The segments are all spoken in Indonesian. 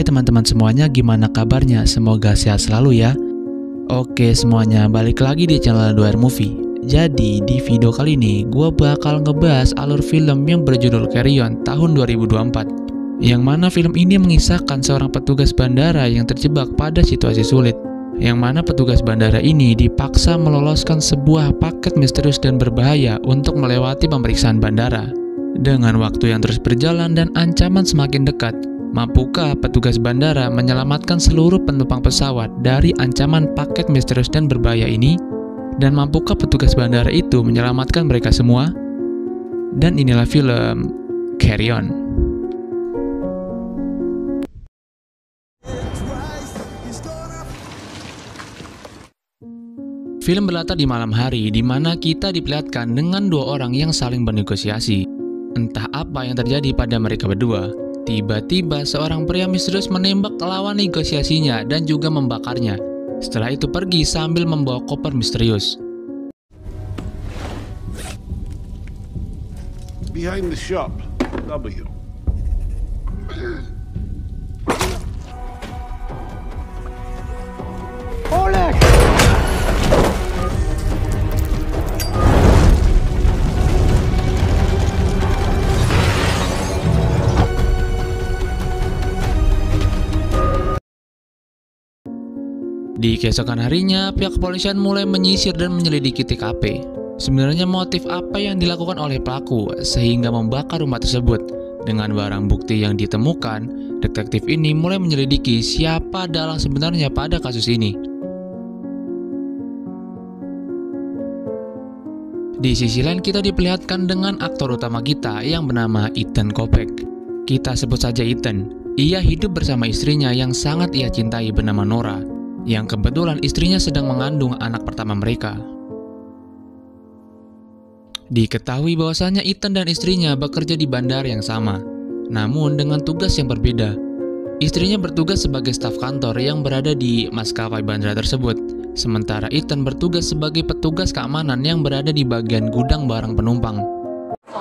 Hai teman-teman semuanya, gimana kabarnya? Semoga sehat selalu ya. Oke semuanya, balik lagi di channel Doer Movie. Jadi di video kali ini gue bakal ngebahas alur film yang berjudul Carry On tahun 2024, yang mana film ini mengisahkan seorang petugas bandara yang terjebak pada situasi sulit, yang mana petugas bandara ini dipaksa meloloskan sebuah paket misterius dan berbahaya untuk melewati pemeriksaan bandara. Dengan waktu yang terus berjalan dan ancaman semakin dekat, mampukah petugas bandara menyelamatkan seluruh penumpang pesawat dari ancaman paket misterius dan berbahaya ini? Dan mampukah petugas bandara itu menyelamatkan mereka semua? Dan inilah film Carry On. Film berlatar di malam hari, di mana kita diperlihatkan dengan dua orang yang saling bernegosiasi. Entah apa yang terjadi pada mereka berdua. Tiba-tiba seorang pria misterius menembak lawan negosiasinya dan juga membakarnya. Setelah itu pergi sambil membawa koper misterius. Behind the shop, W. Oleg! Di keesokan harinya, pihak kepolisian mulai menyisir dan menyelidiki TKP. Sebenarnya motif apa yang dilakukan oleh pelaku sehingga membakar rumah tersebut? Dengan barang bukti yang ditemukan, detektif ini mulai menyelidiki siapa dalang sebenarnya pada kasus ini. Di sisi lain kita diperlihatkan dengan aktor utama kita yang bernama Ethan Kopek. Kita sebut saja Ethan. Ia hidup bersama istrinya yang sangat ia cintai bernama Nora, yang kebetulan istrinya sedang mengandung anak pertama mereka. Diketahui bahwasanya Ethan dan istrinya bekerja di bandara yang sama, namun dengan tugas yang berbeda. Istrinya bertugas sebagai staf kantor yang berada di maskapai bandara tersebut, sementara Ethan bertugas sebagai petugas keamanan yang berada di bagian gudang barang penumpang.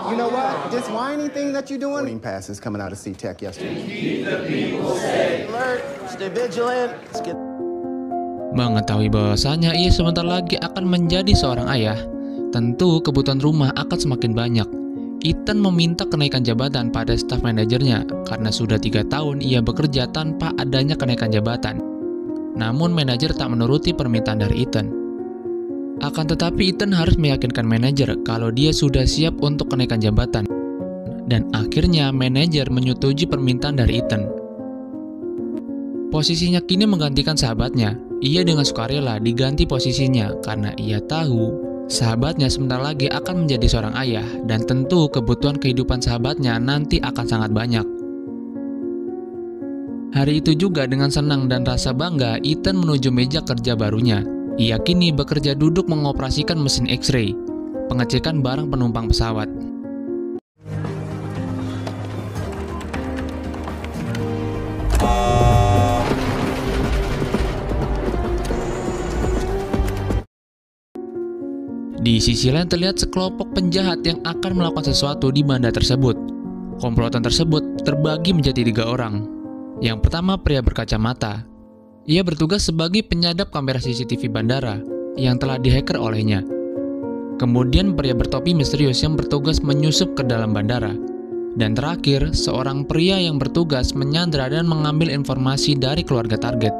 You know what? This whiny thing that you're doing. Boarding passes coming out of SeaTac yesterday. Keep the people safe. Alert, stay vigilant. Let's get. Mengetahui bahwasanya ia sebentar lagi akan menjadi seorang ayah, tentu kebutuhan rumah akan semakin banyak. Ethan meminta kenaikan jabatan pada staf manajernya karena sudah 3 tahun ia bekerja tanpa adanya kenaikan jabatan. Namun manajer tak menuruti permintaan dari Ethan. Akan tetapi Ethan harus meyakinkan manajer kalau dia sudah siap untuk kenaikan jabatan. Dan akhirnya manajer menyetujui permintaan dari Ethan. Posisinya kini menggantikan sahabatnya. Ia dengan sukarela diganti posisinya karena ia tahu sahabatnya sebentar lagi akan menjadi seorang ayah dan tentu kebutuhan kehidupan sahabatnya nanti akan sangat banyak. Hari itu juga dengan senang dan rasa bangga Ethan menuju meja kerja barunya. Ia kini bekerja duduk mengoperasikan mesin X-ray, pengecekan barang penumpang pesawat. Di sisi lain terlihat sekelompok penjahat yang akan melakukan sesuatu di bandara tersebut. Komplotan tersebut terbagi menjadi 3 orang. Yang pertama pria berkacamata. Ia bertugas sebagai penyadap kamera CCTV bandara yang telah dihacker olehnya. Kemudian pria bertopi misterius yang bertugas menyusup ke dalam bandara. Dan terakhir, seorang pria yang bertugas menyandra dan mengambil informasi dari keluarga target.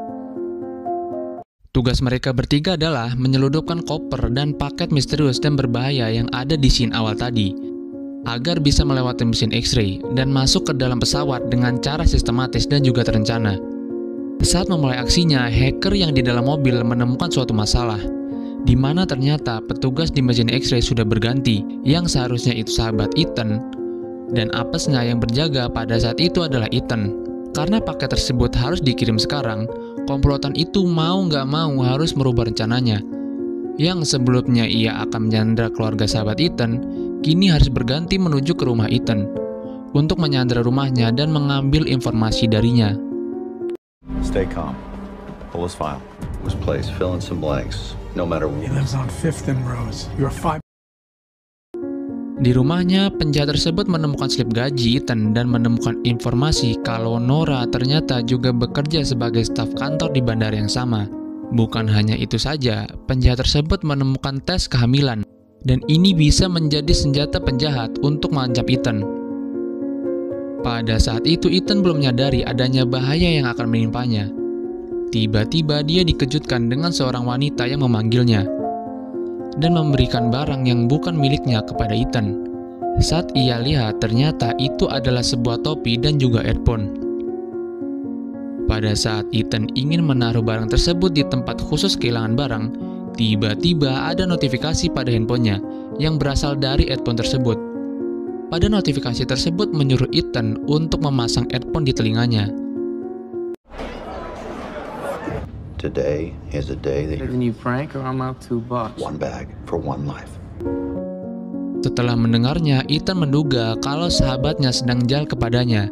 Tugas mereka bertiga adalah menyelundupkan koper dan paket misterius dan berbahaya yang ada di scene awal tadi, agar bisa melewati mesin X-ray dan masuk ke dalam pesawat dengan cara sistematis dan juga terencana. Saat memulai aksinya, hacker yang di dalam mobil menemukan suatu masalah, di mana ternyata petugas di mesin X-ray sudah berganti, yang seharusnya itu sahabat Ethan, dan apesnya yang berjaga pada saat itu adalah Ethan. Karena paket tersebut harus dikirim sekarang, komplotan itu mau nggak mau harus merubah rencananya. Yang sebelumnya ia akan menyandra keluarga sahabat Ethan, kini harus berganti menuju ke rumah Ethan untuk menyandra rumahnya dan mengambil informasi darinya. Stay calm. Pull his file. This place, fill in some blanks. No matter what. He lives on 5th and Rose. You're 5. Di rumahnya, penjahat tersebut menemukan slip gaji Ethan dan menemukan informasi kalau Nora ternyata juga bekerja sebagai staf kantor di bandara yang sama. Bukan hanya itu saja, penjahat tersebut menemukan tes kehamilan, dan ini bisa menjadi senjata penjahat untuk mengancam Ethan. Pada saat itu, Ethan belum menyadari adanya bahaya yang akan menimpanya. Tiba-tiba dia dikejutkan dengan seorang wanita yang memanggilnya dan memberikan barang yang bukan miliknya kepada Ethan. Saat ia lihat, ternyata itu adalah sebuah topi dan juga earphone. Pada saat Ethan ingin menaruh barang tersebut di tempat khusus kehilangan barang, tiba-tiba ada notifikasi pada handphonenya yang berasal dari earphone tersebut. Pada notifikasi tersebut menyuruh Ethan untuk memasang earphone di telinganya. Today is a day that Can you prank or I'm out $2? one bag for one life. Setelah mendengarnya, Ethan menduga kalau sahabatnya sedang jail kepadanya.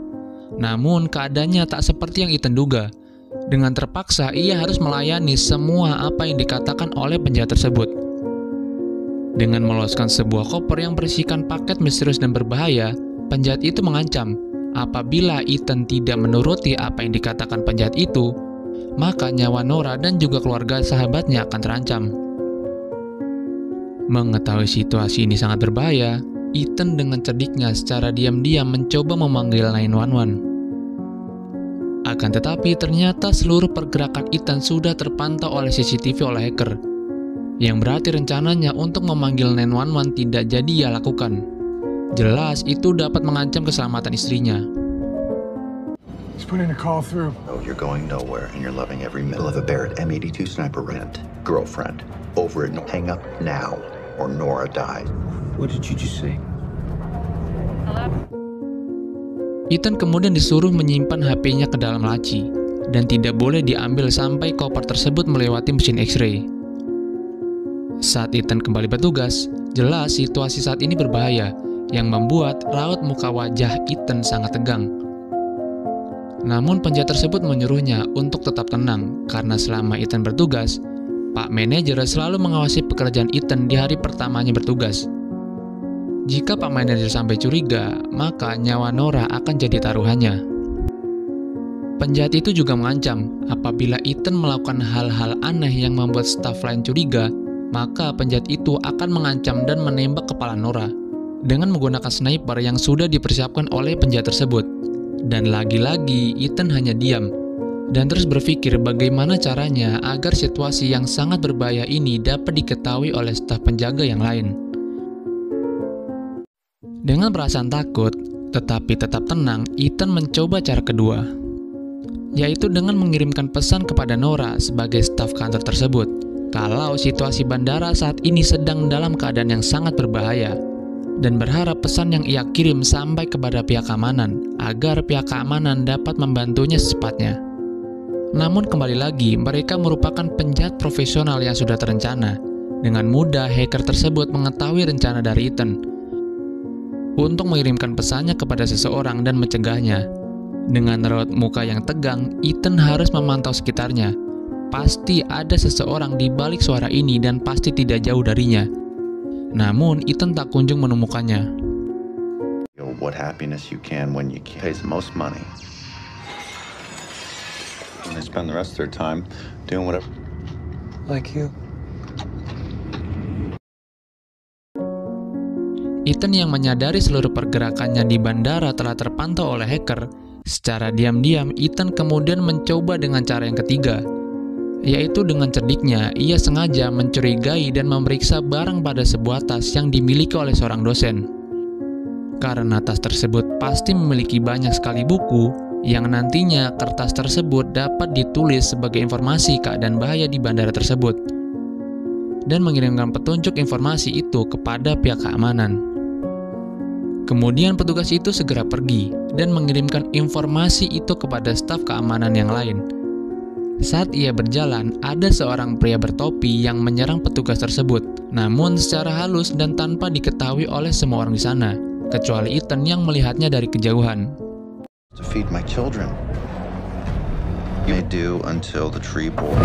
Namun keadaannya tak seperti yang Ethan duga. Dengan terpaksa, ia harus melayani semua apa yang dikatakan oleh penjahat tersebut. Dengan meloloskan sebuah koper yang berisikan paket misterius dan berbahaya, penjahat itu mengancam apabila Ethan tidak menuruti apa yang dikatakan penjahat itu, maka nyawa Nora dan juga keluarga sahabatnya akan terancam. Mengetahui situasi ini sangat berbahaya, Ethan dengan cerdiknya secara diam-diam mencoba memanggil 911. Akan tetapi ternyata seluruh pergerakan Ethan sudah terpantau oleh CCTV oleh hacker, yang berarti rencananya untuk memanggil 911 tidak jadi ia lakukan. Jelas itu dapat mengancam keselamatan istrinya. He's putting a call through. Oh, you're going nowhere, and you're loving every minute of a Barrett M82 sniper rent. Girlfriend, over it. Hang up now, or Nora dies. What did you just say? Ethan kemudian disuruh menyimpan HP-nya ke dalam laci dan tidak boleh diambil sampai koper tersebut melewati mesin X-ray. Saat Ethan kembali bertugas, jelas situasi saat ini berbahaya yang membuat raut muka wajah Ethan sangat tegang. Namun penjahat tersebut menyuruhnya untuk tetap tenang karena selama Ethan bertugas, Pak Manajer selalu mengawasi pekerjaan Ethan di hari pertamanya bertugas. Jika Pak Manajer sampai curiga, maka nyawa Nora akan jadi taruhannya. Penjahat itu juga mengancam apabila Ethan melakukan hal-hal aneh yang membuat staf lain curiga, maka penjahat itu akan mengancam dan menembak kepala Nora dengan menggunakan sniper yang sudah dipersiapkan oleh penjahat tersebut. Dan lagi-lagi Ethan hanya diam dan terus berpikir bagaimana caranya agar situasi yang sangat berbahaya ini dapat diketahui oleh staf penjaga yang lain. Dengan perasaan takut, tetapi tetap tenang, Ethan mencoba cara kedua, yaitu dengan mengirimkan pesan kepada Nora sebagai staf kantor tersebut kalau situasi bandara saat ini sedang dalam keadaan yang sangat berbahaya, dan berharap pesan yang ia kirim sampai kepada pihak keamanan agar pihak keamanan dapat membantunya secepatnya. Namun kembali lagi, mereka merupakan penjahat profesional yang sudah terencana. Dengan mudah hacker tersebut mengetahui rencana dari Ethan untuk mengirimkan pesannya kepada seseorang dan mencegahnya. Dengan raut muka yang tegang, Ethan harus memantau sekitarnya. Pasti ada seseorang di balik suara ini dan pasti tidak jauh darinya. Namun Ethan tak kunjung menemukannya. What happiness you can when you pay the most money. And they spend the rest of their time doing whatever. Like you. Ethan yang menyadari seluruh pergerakannya di bandara telah terpantau oleh hacker, secara diam-diam Ethan kemudian mencoba dengan cara yang ketiga, yaitu dengan cerdiknya ia sengaja mencurigai dan memeriksa barang pada sebuah tas yang dimiliki oleh seorang dosen. Karena tas tersebut pasti memiliki banyak sekali buku, yang nantinya kertas tersebut dapat ditulis sebagai informasi keadaan bahaya di bandara tersebut, dan mengirimkan petunjuk informasi itu kepada pihak keamanan. Kemudian petugas itu segera pergi dan mengirimkan informasi itu kepada staf keamanan yang lain. Saat ia berjalan, ada seorang pria bertopi yang menyerang petugas tersebut, namun secara halus dan tanpa diketahui oleh semua orang di sana, kecuali Ethan yang melihatnya dari kejauhan. To feed my children. You may do until the tree born.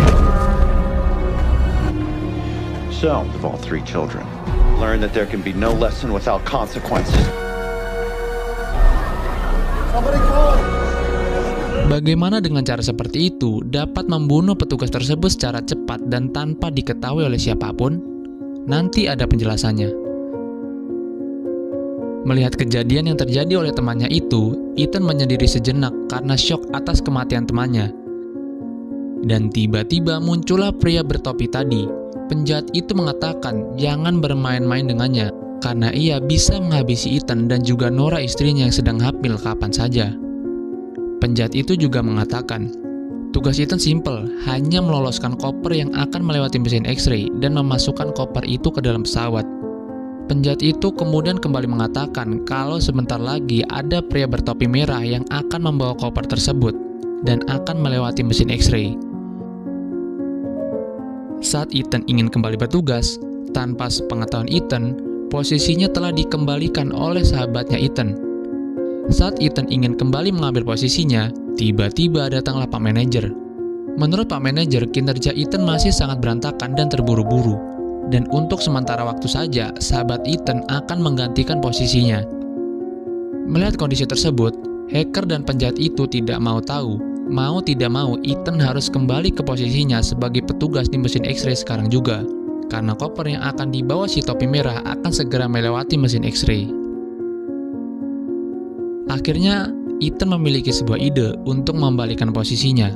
So, of all three children, learned that there can be no lesson without consequences. Somebody call. Bagaimana dengan cara seperti itu dapat membunuh petugas tersebut secara cepat dan tanpa diketahui oleh siapapun? Nanti ada penjelasannya. Melihat kejadian yang terjadi oleh temannya itu, Ethan menyendiri sejenak karena syok atas kematian temannya. Dan tiba-tiba muncullah pria bertopi tadi. Penjahat itu mengatakan jangan bermain-main dengannya, karena ia bisa menghabisi Ethan dan juga Nora istrinya yang sedang hamil kapan saja. Penjahat itu juga mengatakan, tugas Ethan simple, hanya meloloskan koper yang akan melewati mesin X-ray dan memasukkan koper itu ke dalam pesawat. Penjahat itu kemudian kembali mengatakan kalau sebentar lagi ada pria bertopi merah yang akan membawa koper tersebut dan akan melewati mesin X-ray. Saat Ethan ingin kembali bertugas, tanpa sepengetahuan Ethan, posisinya telah dikembalikan oleh sahabatnya Ethan. Saat Ethan ingin kembali mengambil posisinya, tiba-tiba datanglah Pak Manajer. Menurut Pak Manajer, kinerja Ethan masih sangat berantakan dan terburu-buru. Dan untuk sementara waktu saja, sahabat Ethan akan menggantikan posisinya. Melihat kondisi tersebut, hacker dan penjahat itu tidak mau tahu. Mau tidak mau, Ethan harus kembali ke posisinya sebagai petugas di mesin X-ray sekarang juga. Karena koper yang akan dibawa si topi merah akan segera melewati mesin X-ray. Akhirnya, Ethan memiliki sebuah ide untuk membalikan posisinya,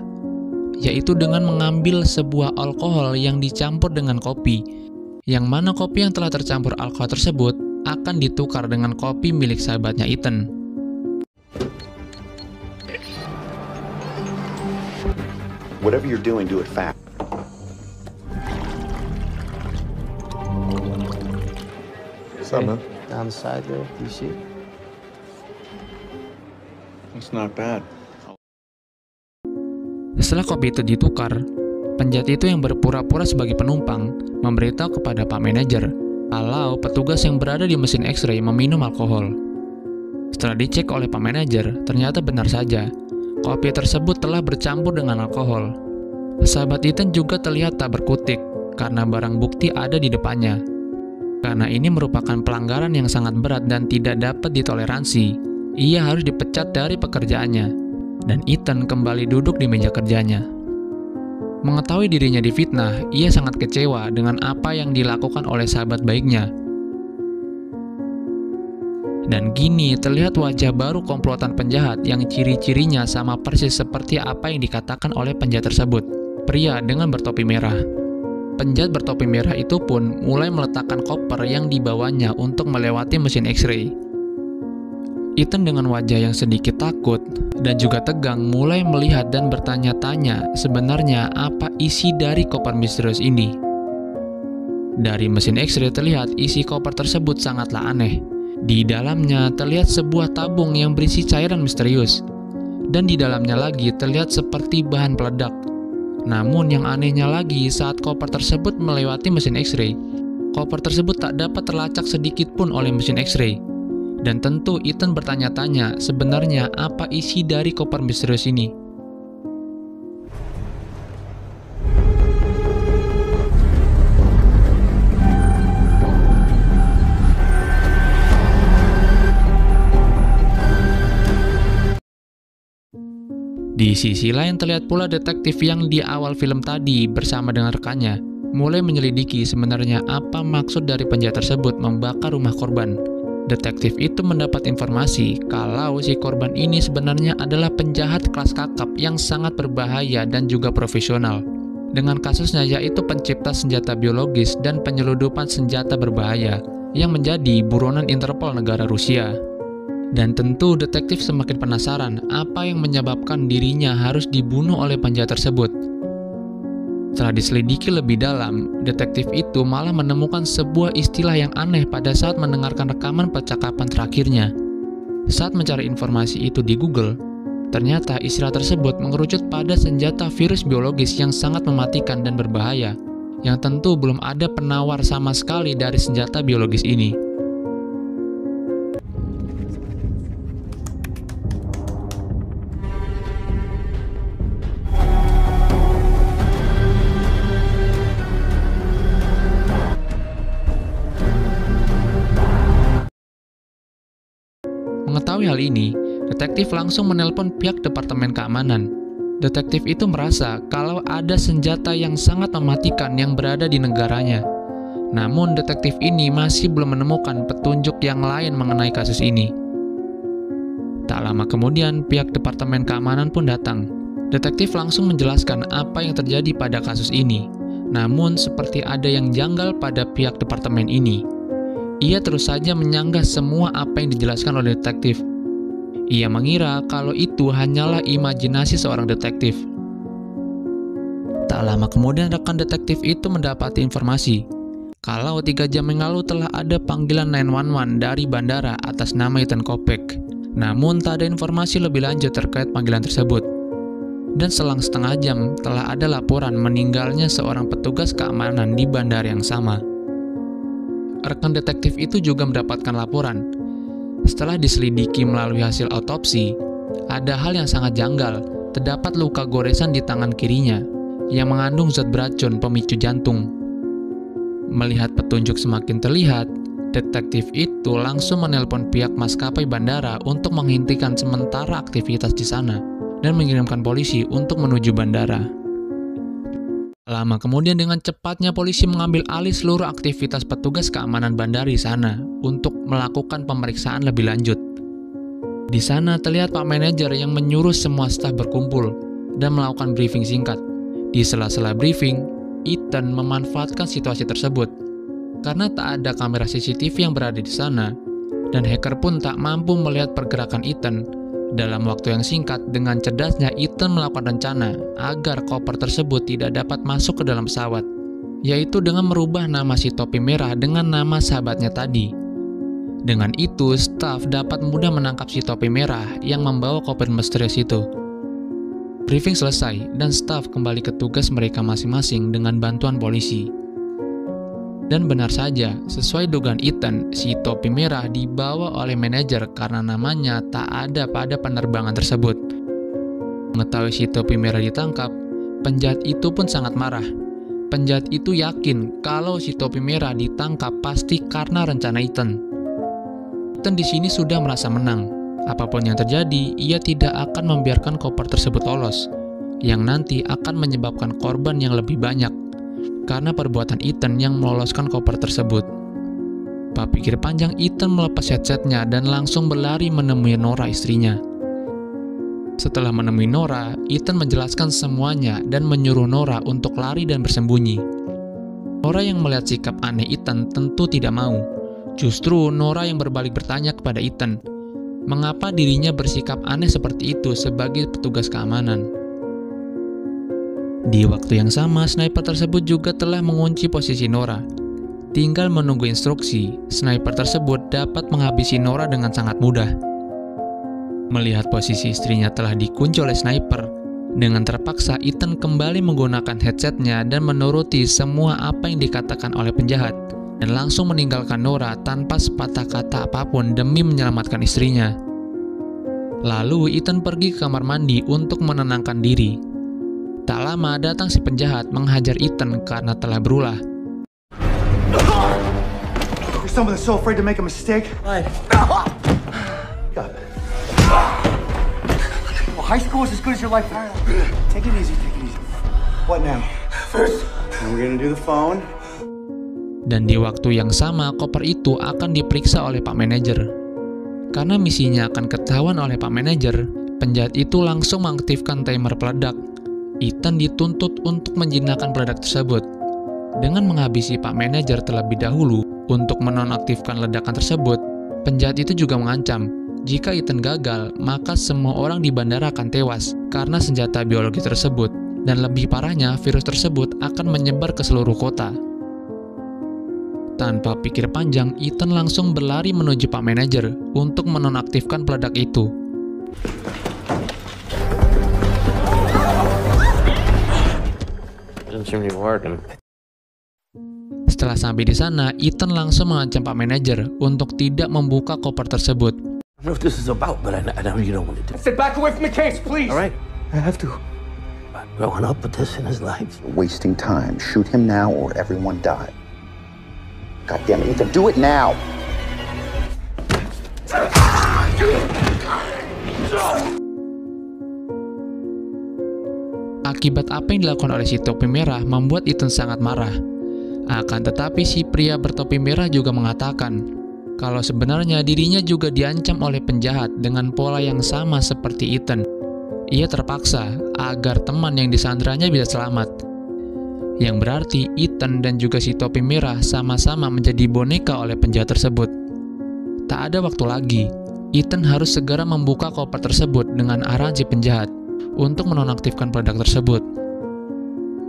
yaitu dengan mengambil sebuah alkohol yang dicampur dengan kopi, yang mana kopi yang telah tercampur alkohol tersebut akan ditukar dengan kopi milik sahabatnya Ethan. Whatever you're doing, do it fast. What's up, man? Down the side there, you see? It's not bad. Setelah kopi itu ditukar, penjahat itu yang berpura-pura sebagai penumpang memberitahu kepada Pak Manajer kalau petugas yang berada di mesin X-ray meminum alkohol. Setelah dicek oleh Pak Manajer, ternyata benar saja, kopi tersebut telah bercampur dengan alkohol. Sahabat Ethan juga terlihat tak berkutik karena barang bukti ada di depannya. Karena ini merupakan pelanggaran yang sangat berat dan tidak dapat ditoleransi, ia harus dipecat dari pekerjaannya. Dan Ethan kembali duduk di meja kerjanya. Mengetahui dirinya difitnah, ia sangat kecewa dengan apa yang dilakukan oleh sahabat baiknya. Dan gini terlihat wajah baru komplotan penjahat yang ciri-cirinya sama persis seperti apa yang dikatakan oleh penjahat tersebut, pria dengan bertopi merah. Penjahat bertopi merah itu pun mulai meletakkan koper yang dibawanya untuk melewati mesin X-ray. Ethan dengan wajah yang sedikit takut dan juga tegang mulai melihat dan bertanya-tanya sebenarnya apa isi dari koper misterius ini. Dari mesin X-ray terlihat isi koper tersebut sangatlah aneh. Di dalamnya terlihat sebuah tabung yang berisi cairan misterius. Dan di dalamnya lagi terlihat seperti bahan peledak. Namun yang anehnya lagi saat koper tersebut melewati mesin X-ray, koper tersebut tak dapat terlacak sedikit pun oleh mesin X-ray. Dan tentu Ethan bertanya-tanya sebenarnya apa isi dari koper misterius ini. Di sisi lain terlihat pula detektif yang di awal film tadi bersama dengan rekannya mulai menyelidiki sebenarnya apa maksud dari penjahat tersebut membakar rumah korban. Detektif itu mendapat informasi kalau si korban ini sebenarnya adalah penjahat kelas kakap yang sangat berbahaya dan juga profesional. Dengan kasusnya yaitu pencipta senjata biologis dan penyeludupan senjata berbahaya yang menjadi buronan Interpol negara Rusia. Dan tentu detektif semakin penasaran apa yang menyebabkan dirinya harus dibunuh oleh penjahat tersebut. Setelah diselidiki lebih dalam, detektif itu malah menemukan sebuah istilah yang aneh pada saat mendengarkan rekaman percakapan terakhirnya. Saat mencari informasi itu di Google, ternyata istilah tersebut mengerucut pada senjata virus biologis yang sangat mematikan dan berbahaya, yang tentu belum ada penawar sama sekali dari senjata biologis ini. mengetahui hal ini, detektif langsung menelpon pihak Departemen Keamanan. Detektif itu merasa kalau ada senjata yang sangat mematikan yang berada di negaranya. Namun detektif ini masih belum menemukan petunjuk yang lain mengenai kasus ini. Tak lama kemudian, pihak Departemen Keamanan pun datang. Detektif langsung menjelaskan apa yang terjadi pada kasus ini. Namun, seperti ada yang janggal pada pihak departemen ini. Ia terus saja menyanggah semua apa yang dijelaskan oleh detektif. Ia mengira kalau itu hanyalah imajinasi seorang detektif. Tak lama kemudian, rekan detektif itu mendapati informasi kalau 3 jam yang lalu telah ada panggilan 911 dari bandara atas nama Ethan Kopek. Namun, tak ada informasi lebih lanjut terkait panggilan tersebut. Dan selang setengah jam telah ada laporan meninggalnya seorang petugas keamanan di bandara yang sama. Rekan detektif itu juga mendapatkan laporan. Setelah diselidiki melalui hasil autopsi, ada hal yang sangat janggal. Terdapat luka goresan di tangan kirinya yang mengandung zat beracun pemicu jantung. Melihat petunjuk semakin terlihat, detektif itu langsung menelpon pihak maskapai bandara untuk menghentikan sementara aktivitas di sana dan mengirimkan polisi untuk menuju bandara. Lama kemudian dengan cepatnya polisi mengambil alih seluruh aktivitas petugas keamanan bandara di sana untuk melakukan pemeriksaan lebih lanjut. Di sana terlihat Pak Manajer yang menyuruh semua staf berkumpul dan melakukan briefing singkat. Di sela-sela briefing, Ethan memanfaatkan situasi tersebut karena tak ada kamera CCTV yang berada di sana dan hacker pun tak mampu melihat pergerakan Ethan. Dalam waktu yang singkat, dengan cerdasnya Ethan melakukan rencana agar koper tersebut tidak dapat masuk ke dalam pesawat, yaitu dengan merubah nama si topi merah dengan nama sahabatnya tadi. Dengan itu, staf dapat mudah menangkap si topi merah yang membawa koper misterius itu. Briefing selesai, dan staf kembali ke tugas mereka masing-masing dengan bantuan polisi. Dan benar saja, sesuai dugaan Ethan, si topi merah dibawa oleh manajer karena namanya tak ada pada penerbangan tersebut. Mengetahui si topi merah ditangkap, penjahat itu pun sangat marah. Penjahat itu yakin kalau si topi merah ditangkap pasti karena rencana Ethan. Ethan di sini sudah merasa menang. Apapun yang terjadi, ia tidak akan membiarkan koper tersebut lolos, yang nanti akan menyebabkan korban yang lebih banyak karena perbuatan Ethan yang meloloskan koper tersebut. Tak pikir panjang, Ethan melepas headsetnya dan langsung berlari menemui Nora, istrinya. Setelah menemui Nora, Ethan menjelaskan semuanya dan menyuruh Nora untuk lari dan bersembunyi. Nora yang melihat sikap aneh Ethan tentu tidak mau. Justru Nora yang berbalik bertanya kepada Ethan, mengapa dirinya bersikap aneh seperti itu sebagai petugas keamanan. Di waktu yang sama, sniper tersebut juga telah mengunci posisi Nora. Tinggal menunggu instruksi, sniper tersebut dapat menghabisi Nora dengan sangat mudah. Melihat posisi istrinya telah dikunci oleh sniper, dengan terpaksa Ethan kembali menggunakan headsetnya dan menuruti semua apa yang dikatakan oleh penjahat, dan langsung meninggalkan Nora tanpa sepatah kata apapun demi menyelamatkan istrinya. Lalu Ethan pergi ke kamar mandi untuk menenangkan diri. Tak lama datang si penjahat menghajar Ethan karena telah berulah. You're someone that's so afraid to make a mistake. What? God. Well, high school is as good as your life now. Take it easy, take it easy. What now? First, we're gonna do the phone. Dan di waktu yang sama, koper itu akan diperiksa oleh Pak Manajer. Karena misinya akan ketahuan oleh Pak Manajer, penjahat itu langsung mengaktifkan timer peledak. Ethan dituntut untuk menjinakkan peledak tersebut. Dengan menghabisi Pak Manajer terlebih dahulu untuk menonaktifkan ledakan tersebut, penjahat itu juga mengancam, jika Ethan gagal, maka semua orang di bandara akan tewas karena senjata biologi tersebut, dan lebih parahnya, virus tersebut akan menyebar ke seluruh kota. Tanpa pikir panjang, Ethan langsung berlari menuju Pak Manajer untuk menonaktifkan peledak itu. Setelah sampai di sana, Ethan langsung mengancam Pak Manajer untuk tidak membuka koper tersebut. I don't know what this is about, but I know you don't want to do it. Sit back away from the case, please. All right? I have to. Growing up with this in his life. Wasting time. Shoot him now or everyone die. God damn it, Ethan, do it now! Akibat apa yang dilakukan oleh si topi merah membuat Ethan sangat marah. Akan tetapi si pria bertopi merah juga mengatakan kalau sebenarnya dirinya juga diancam oleh penjahat dengan pola yang sama seperti Ethan. Ia terpaksa agar teman yang disandranya bisa selamat. Yang berarti Ethan dan juga si topi merah sama-sama menjadi boneka oleh penjahat tersebut. Tak ada waktu lagi, Ethan harus segera membuka koper tersebut dengan arahan si penjahat untuk menonaktifkan peledak tersebut.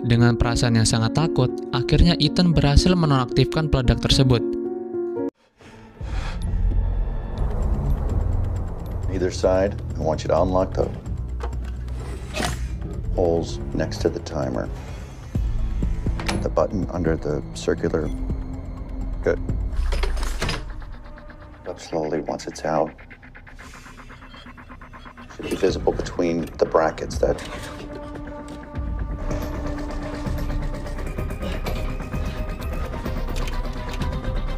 Dengan perasaan yang sangat takut, akhirnya Ethan berhasil menonaktifkan peledak tersebut. Either side, I want you to unlock the holes next to the timer. The button under the circular. Good. Up slowly once it's out. Should be visible between the brackets that.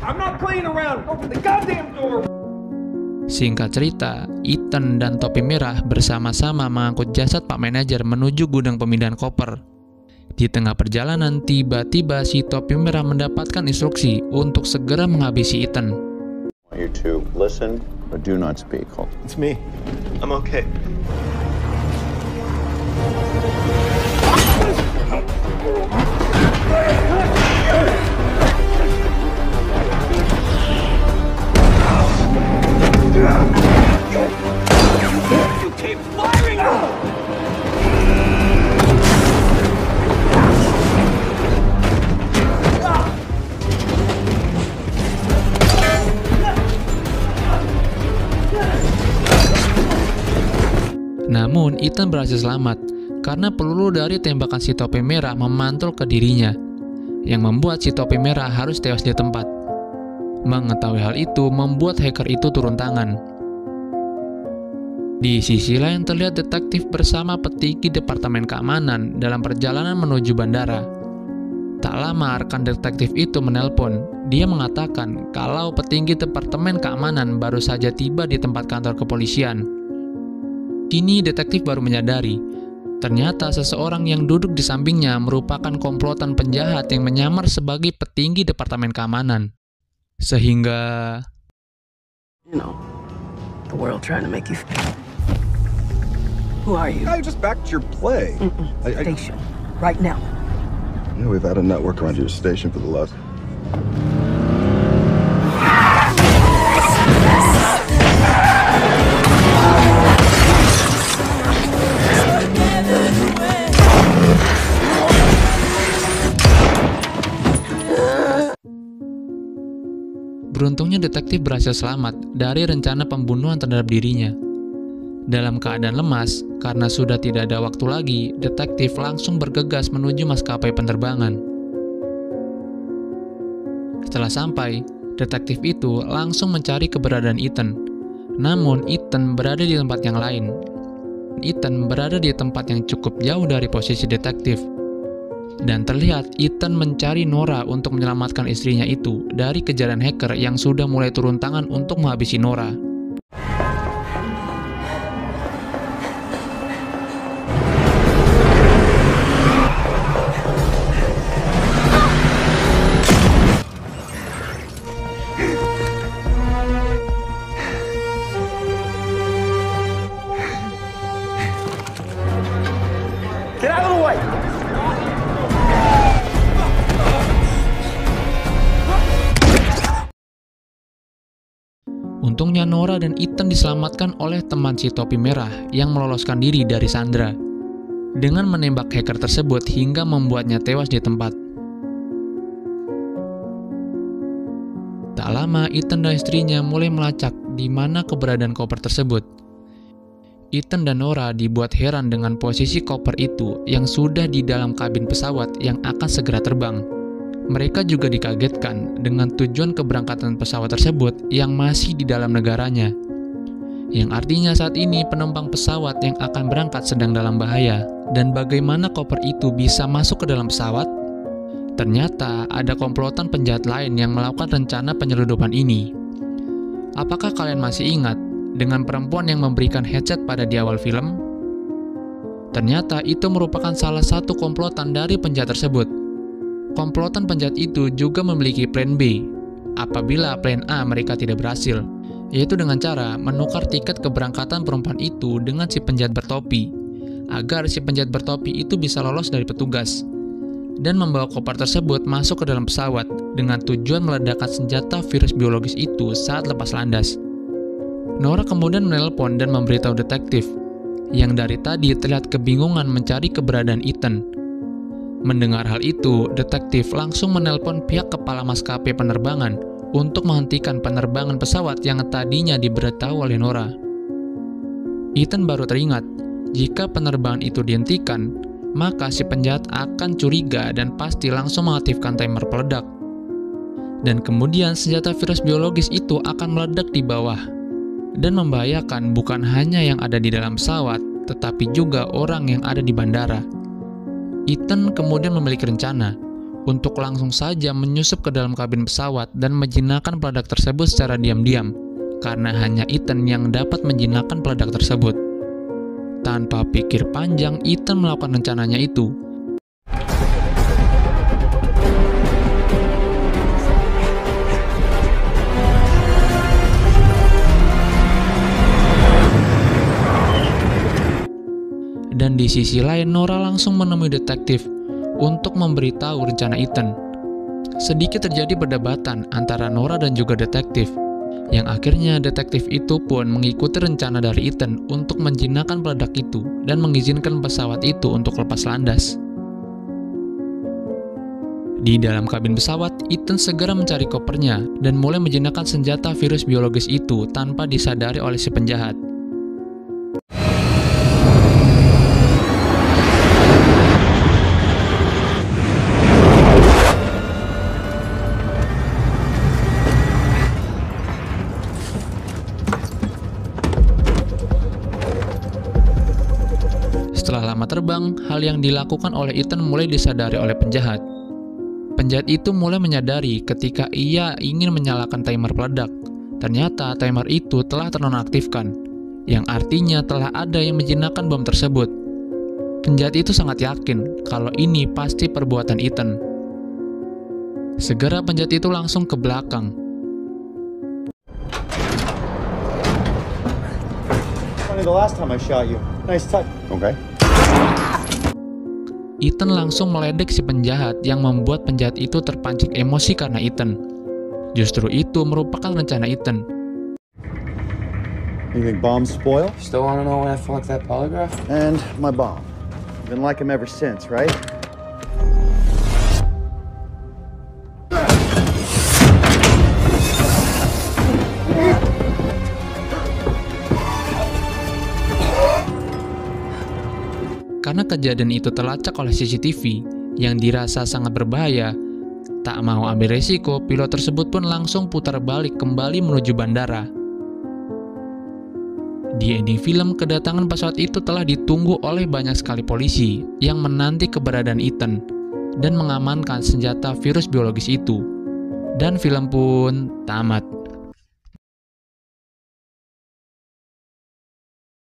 I'm not playing around. Open the goddamn door. Singkat cerita, Ethan dan topi merah bersama-sama mengangkut jasad Pak Manajer menuju gudang pemindahan koper. Di tengah perjalanan, tiba-tiba si topi merah mendapatkan instruksi untuk segera menghabisi Ethan. I want you to listen, but do not speak. It's me. I'm okay. You keep firing! Namun, Ethan berhasil selamat karena peluru dari tembakan si topi merah memantul ke dirinya, yang membuat si topi merah harus tewas di tempat. Mengetahui hal itu membuat hacker itu turun tangan. Di sisi lain terlihat detektif bersama petinggi Departemen Keamanan dalam perjalanan menuju bandara. Tak lama rekan detektif itu menelpon. Dia mengatakan kalau petinggi Departemen Keamanan baru saja tiba di tempat kantor kepolisian. Kini detektif baru menyadari, ternyata seseorang yang duduk di sampingnya merupakan komplotan penjahat yang menyamar sebagai petinggi Departemen Keamanan. Sehingga... You know, the world trying to make you... Who are you? I just backed your play. Station. Right now. Yeah, we've had a network around your station for the last... Beruntungnya detektif berhasil selamat dari rencana pembunuhan terhadap dirinya. Dalam keadaan lemas, karena sudah tidak ada waktu lagi, detektif langsung bergegas menuju maskapai penerbangan. Setelah sampai, detektif itu langsung mencari keberadaan Ethan. Namun, Ethan berada di tempat yang lain. Ethan berada di tempat yang cukup jauh dari posisi detektif. Dan terlihat Ethan mencari Nora untuk menyelamatkan istrinya itu dari kejaran hacker yang sudah mulai turun tangan untuk menghabisi Nora. Get out of the way! Untungnya Nora dan Ethan diselamatkan oleh teman si topi merah yang meloloskan diri dari Sandra dengan menembak hacker tersebut hingga membuatnya tewas di tempat. Tak lama Ethan dan istrinya mulai melacak di mana keberadaan koper tersebut. Ethan dan Nora dibuat heran dengan posisi koper itu yang sudah di dalam kabin pesawat yang akan segera terbang. Mereka juga dikagetkan dengan tujuan keberangkatan pesawat tersebut yang masih di dalam negaranya. Yang artinya saat ini penumpang pesawat yang akan berangkat sedang dalam bahaya. Dan bagaimana koper itu bisa masuk ke dalam pesawat? Ternyata ada komplotan penjahat lain yang melakukan rencana penyelundupan ini. Apakah kalian masih ingat dengan perempuan yang memberikan headset pada di awal film, ternyata itu merupakan salah satu komplotan dari penjahat tersebut. Komplotan penjahat itu juga memiliki plan B apabila plan A mereka tidak berhasil, yaitu dengan cara menukar tiket keberangkatan perempuan itu dengan si penjahat bertopi, agar si penjahat bertopi itu bisa lolos dari petugas dan membawa koper tersebut masuk ke dalam pesawat dengan tujuan meledakkan senjata virus biologis itu saat lepas landas. Nora kemudian menelpon dan memberitahu detektif yang dari tadi terlihat kebingungan mencari keberadaan Ethan. Mendengar hal itu, detektif langsung menelpon pihak kepala maskapai penerbangan untuk menghentikan penerbangan pesawat yang tadinya diberitahu oleh Nora. Ethan baru teringat jika penerbangan itu dihentikan, maka si penjahat akan curiga dan pasti langsung mengaktifkan timer peledak. Dan kemudian senjata virus biologis itu akan meledak di bawah dan membahayakan bukan hanya yang ada di dalam pesawat, tetapi juga orang yang ada di bandara. Ethan kemudian memiliki rencana untuk langsung saja menyusup ke dalam kabin pesawat dan menjinakkan peledak tersebut secara diam-diam, karena hanya Ethan yang dapat menjinakkan peledak tersebut. Tanpa pikir panjang, Ethan melakukan rencananya itu. Dan di sisi lain, Nora langsung menemui detektif untuk memberitahu rencana Ethan. Sedikit terjadi perdebatan antara Nora dan juga detektif, yang akhirnya detektif itu pun mengikuti rencana dari Ethan untuk menjinakkan peledak itu dan mengizinkan pesawat itu untuk lepas landas. Di dalam kabin pesawat, Ethan segera mencari kopernya dan mulai menjinakkan senjata virus biologis itu tanpa disadari oleh si penjahat. Setelah lama terbang, hal yang dilakukan oleh Ethan mulai disadari oleh penjahat. Penjahat itu mulai menyadari ketika ia ingin menyalakan timer peledak. Ternyata timer itu telah ternonaktifkan, yang artinya telah ada yang menjinakkan bom tersebut. Penjahat itu sangat yakin kalau ini pasti perbuatan Ethan. Segera penjahat itu langsung ke belakang. Funny, the last time I shot you. Nice touch. Okay. Ethan langsung meledek si penjahat yang membuat penjahat itu terpancing emosi karena Ethan. Justru itu merupakan rencana Ethan. You think bombs spoil? Still wanna know when I fucked that polygraph? And my bomb. Been like him ever since, right? Karena kejadian itu terlacak oleh CCTV yang dirasa sangat berbahaya, tak mau ambil resiko, pilot tersebut pun langsung putar balik kembali menuju bandara. Di ending film, kedatangan pesawat itu telah ditunggu oleh banyak sekali polisi yang menanti keberadaan Ethan dan mengamankan senjata virus biologis itu. Dan film pun tamat.